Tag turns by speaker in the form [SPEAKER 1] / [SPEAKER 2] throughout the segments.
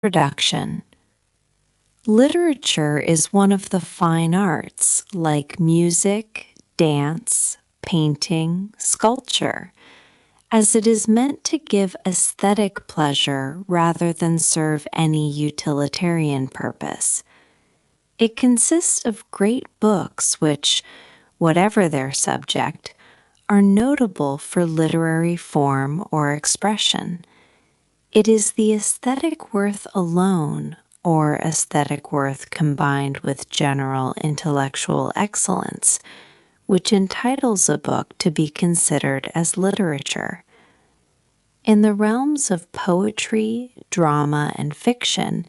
[SPEAKER 1] Introduction. Literature is one of the fine arts, like music, dance, painting, sculpture, as it is meant to give aesthetic pleasure rather than serve any utilitarian purpose. It consists of great books which, whatever their subject, are notable for literary form or expression. It is the aesthetic worth alone, or aesthetic worth combined with general intellectual excellence, which entitles a book to be considered as literature. In the realms of poetry, drama, and fiction,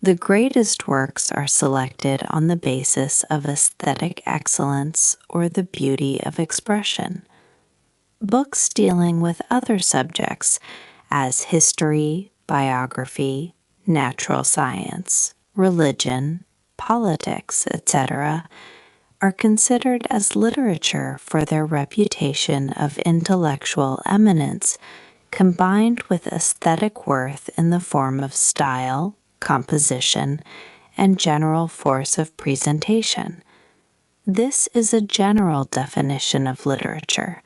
[SPEAKER 1] the greatest works are selected on the basis of aesthetic excellence or the beauty of expression. Books dealing with other subjects, as history, biography, natural science, religion, politics, etc., are considered as literature for their reputation of intellectual eminence, combined with aesthetic worth in the form of style, composition, and general force of presentation. This is a general definition of literature.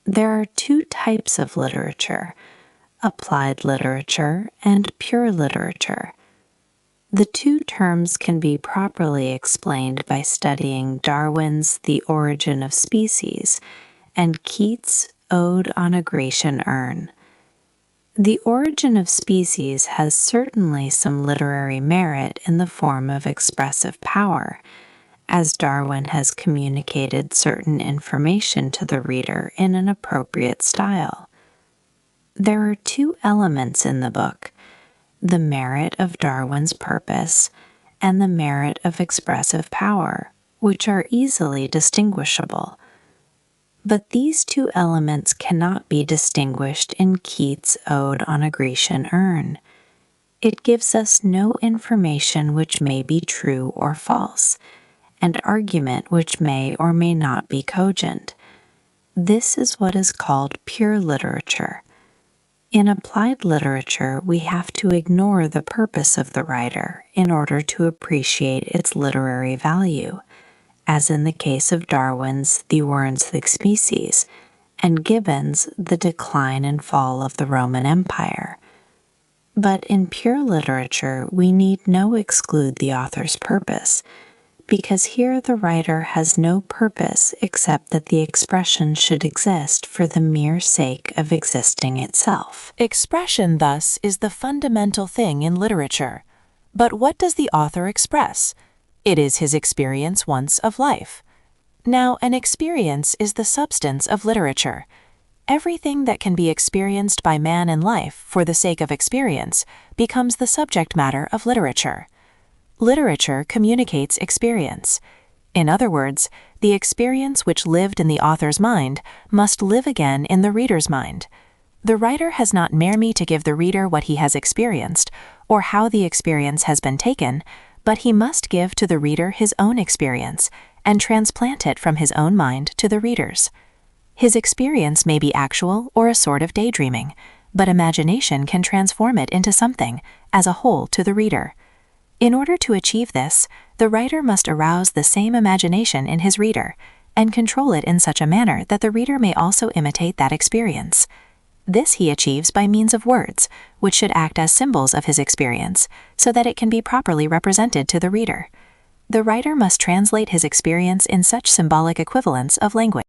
[SPEAKER 1] There are two types of literature: applied literature and pure literature. The two terms can be properly explained by studying Darwin's The Origin of Species and Keats' Ode on a Grecian Urn. The Origin of Species has certainly some literary merit in the form of expressive power, as Darwin has communicated certain information to the reader in an appropriate style. There are two elements in the book: the merit of Darwin's purpose and the merit of expressive power, which are easily distinguishable. But these two elements cannot be distinguished in Keats' Ode on a Grecian Urn. It gives us no information which may be true or false, and argument which may or may not be cogent. This is what is called pure literature. In applied literature, we have to ignore the purpose of the writer in order to appreciate its literary value, as in the case of Darwin's The Origin of Species and Gibbon's The Decline and Fall of the Roman Empire. But in pure literature, we need no exclude the author's purpose, because here the writer has no purpose except that the expression should exist for the mere sake of existing itself.
[SPEAKER 2] Expression, thus, is the fundamental thing in literature. But what does the author express? It is his experience once of life. Now, an experience is the substance of literature. Everything that can be experienced by man in life for the sake of experience becomes the subject matter of literature. Literature communicates experience. In other words, the experience which lived in the author's mind must live again in the reader's mind. The writer has not merely to give the reader what he has experienced, or how the experience has been taken, but he must give to the reader his own experience, and transplant it from his own mind to the reader's. His experience may be actual or a sort of daydreaming, but imagination can transform it into something, as a whole to the reader. In order to achieve this, the writer must arouse the same imagination in his reader, and control it in such a manner that the reader may also imitate that experience. This he achieves by means of words, which should act as symbols of his experience, so that it can be properly represented to the reader. The writer must translate his experience in such symbolic equivalents of language.